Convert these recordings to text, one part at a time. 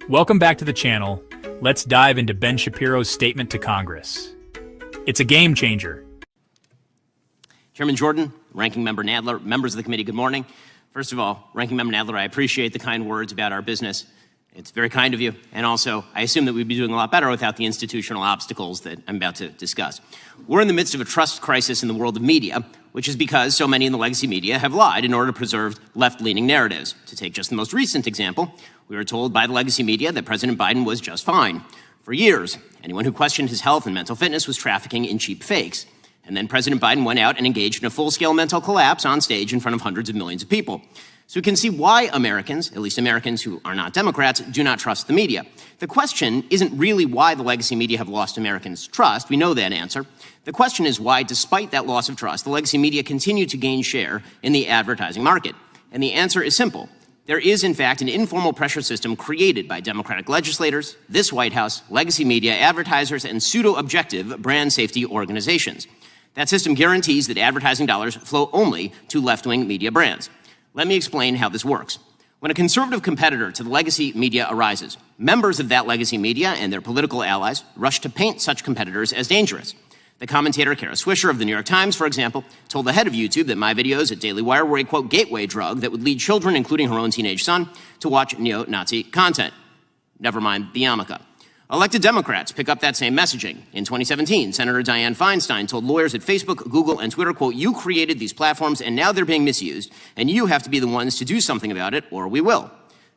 Welcome back to the channel. Let's dive into Ben Shapiro's statement to Congress. It's a game changer. Chairman Jordan, Ranking Member Nadler, members of the committee, good morning. First of all, Ranking Member Nadler, I appreciate the kind words about our business. It's very kind of you. And also, I assume that we'd be doing a lot better without the institutional obstacles that I'm about to discuss. We're in the midst of a trust crisis in the world of media, which is because so many in the legacy media have lied in order to preserve left-leaning narratives. To take just the most recent example, we were told by the legacy media that President Biden was just fine. For years, anyone who questioned his health and mental fitness was trafficking in cheap fakes. And then President Biden went out and engaged in a full-scale mental collapse on stage in front of hundreds of millions of people. So we can see why Americans, at least Americans who are not Democrats, do not trust the media. The question isn't really why the legacy media have lost Americans' trust. We know that answer. The question is why, despite that loss of trust, the legacy media continue to gain share in the advertising market. And the answer is simple. There is, in fact, an informal pressure system created by Democratic legislators, this White House, legacy media, advertisers, and pseudo-objective brand safety organizations. That system guarantees that advertising dollars flow only to left-wing media brands. Let me explain how this works. When a conservative competitor to the legacy media arises, members of that legacy media and their political allies rush to paint such competitors as dangerous. The commentator Kara Swisher of the New York Times, for example, told the head of YouTube that my videos at Daily Wire were a, quote, gateway drug that would lead children, including her own teenage son, to watch neo-Nazi content. Never mind the yarmulke. Elected Democrats pick up that same messaging. In 2017, Senator Dianne Feinstein told lawyers at Facebook, Google, and Twitter, quote, you created these platforms and now they're being misused, and you have to be the ones to do something about it, or we will.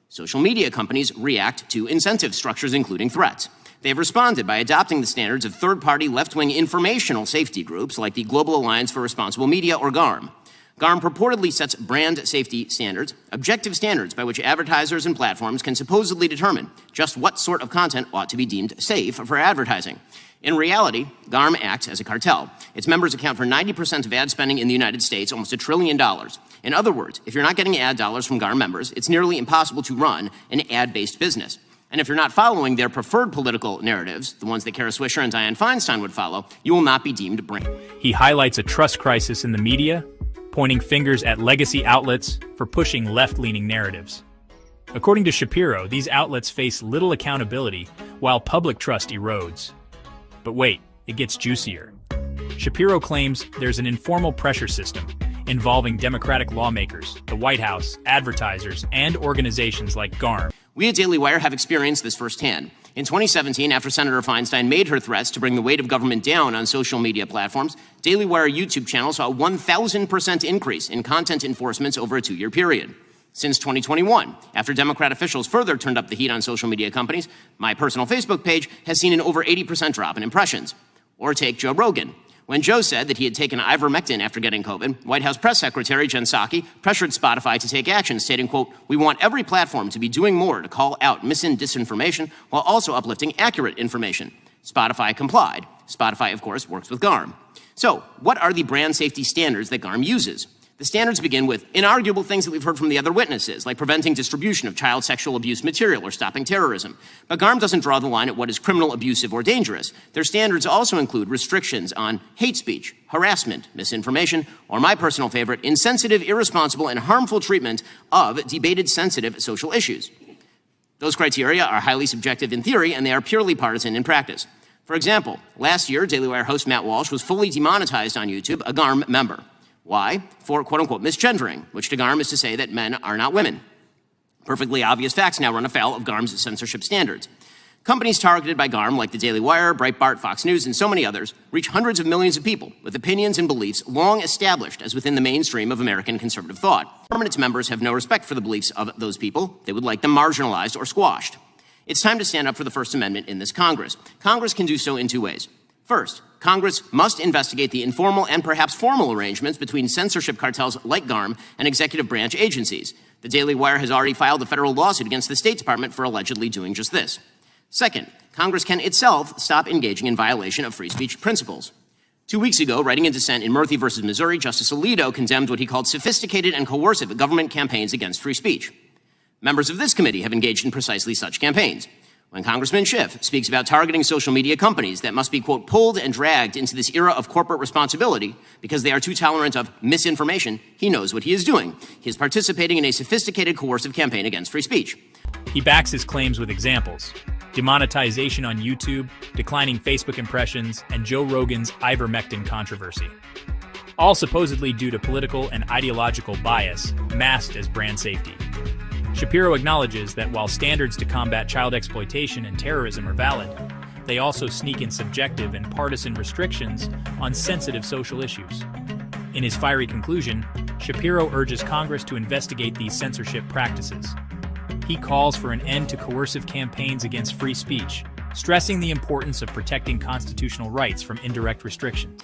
Social media companies react to incentive structures, including threats. They have responded by adopting the standards of third-party left-wing informational safety groups like the Global Alliance for Responsible Media, or GARM. GARM purportedly sets brand safety standards, objective standards by which advertisers and platforms can supposedly determine just what sort of content ought to be deemed safe for advertising. In reality, GARM acts as a cartel. Its members account for 90% of ad spending in the United States, almost $1 trillion. In other words, if you're not getting ad dollars from GARM members, it's nearly impossible to run an ad-based business. And if you're not following their preferred political narratives, the ones that Kara Swisher and Dianne Feinstein would follow, you will not be deemed brand. He highlights a trust crisis in the media, pointing fingers at legacy outlets for pushing left-leaning narratives. According to Shapiro, these outlets face little accountability while public trust erodes. But wait, it gets juicier. Shapiro claims there's an informal pressure system involving Democratic lawmakers, the White House, advertisers, and organizations like GARM. We at Daily Wire have experienced this firsthand. In 2017, after Senator Feinstein made her threats to bring the weight of government down on social media platforms, Daily Wire YouTube channel saw a 1,000% increase in content enforcements over a 2-year period. Since 2021, after Democrat officials further turned up the heat on social media companies, my personal Facebook page has seen an over 80% drop in impressions. Or take Joe Rogan. When Joe said that he had taken ivermectin after getting COVID, White House Press Secretary Jen Psaki pressured Spotify to take action, stating, quote, we want every platform to be doing more to call out mis- and disinformation while also uplifting accurate information. Spotify complied. Spotify, of course, works with GARM. So, what are the brand safety standards that GARM uses? The standards begin with inarguable things that we've heard from the other witnesses, like preventing distribution of child sexual abuse material or stopping terrorism. But GARM doesn't draw the line at what is criminal, abusive, or dangerous. Their standards also include restrictions on hate speech, harassment, misinformation, or my personal favorite, insensitive, irresponsible, and harmful treatment of debated, sensitive social issues. Those criteria are highly subjective in theory, and they are purely partisan in practice. For example, last year, Daily Wire host Matt Walsh was fully demonetized on YouTube, a GARM member. Why? For quote-unquote misgendering, which to GARM is to say that men are not women. Perfectly obvious facts now run afoul of GARM's censorship standards. Companies targeted by GARM, like the Daily Wire, Breitbart, Fox News, and so many others, reach hundreds of millions of people with opinions and beliefs long established as within the mainstream of American conservative thought. GARM and its members have no respect for the beliefs of those people. They would like them marginalized or squashed. It's time to stand up for the First Amendment in this Congress. Congress can do so in 2 ways. First, Congress must investigate the informal and perhaps formal arrangements between censorship cartels like GARM and executive branch agencies. The Daily Wire has already filed a federal lawsuit against the State Department for allegedly doing just this. Second, Congress can itself stop engaging in violation of free speech principles. 2 weeks ago, writing in dissent in Murphy versus Missouri, Justice Alito condemned what he called sophisticated and coercive government campaigns against free speech. Members of this committee have engaged in precisely such campaigns. When Congressman Schiff speaks about targeting social media companies that must be, quote, pulled and dragged into this era of corporate responsibility because they are too tolerant of misinformation, he knows what he is doing. He is participating in a sophisticated coercive campaign against free speech. He backs his claims with examples: demonetization on YouTube, declining Facebook impressions, and Joe Rogan's ivermectin controversy. All supposedly due to political and ideological bias, masked as brand safety. Shapiro acknowledges that while standards to combat child exploitation and terrorism are valid, they also sneak in subjective and partisan restrictions on sensitive social issues. In his fiery conclusion, Shapiro urges Congress to investigate these censorship practices. He calls for an end to coercive campaigns against free speech, stressing the importance of protecting constitutional rights from indirect restriction.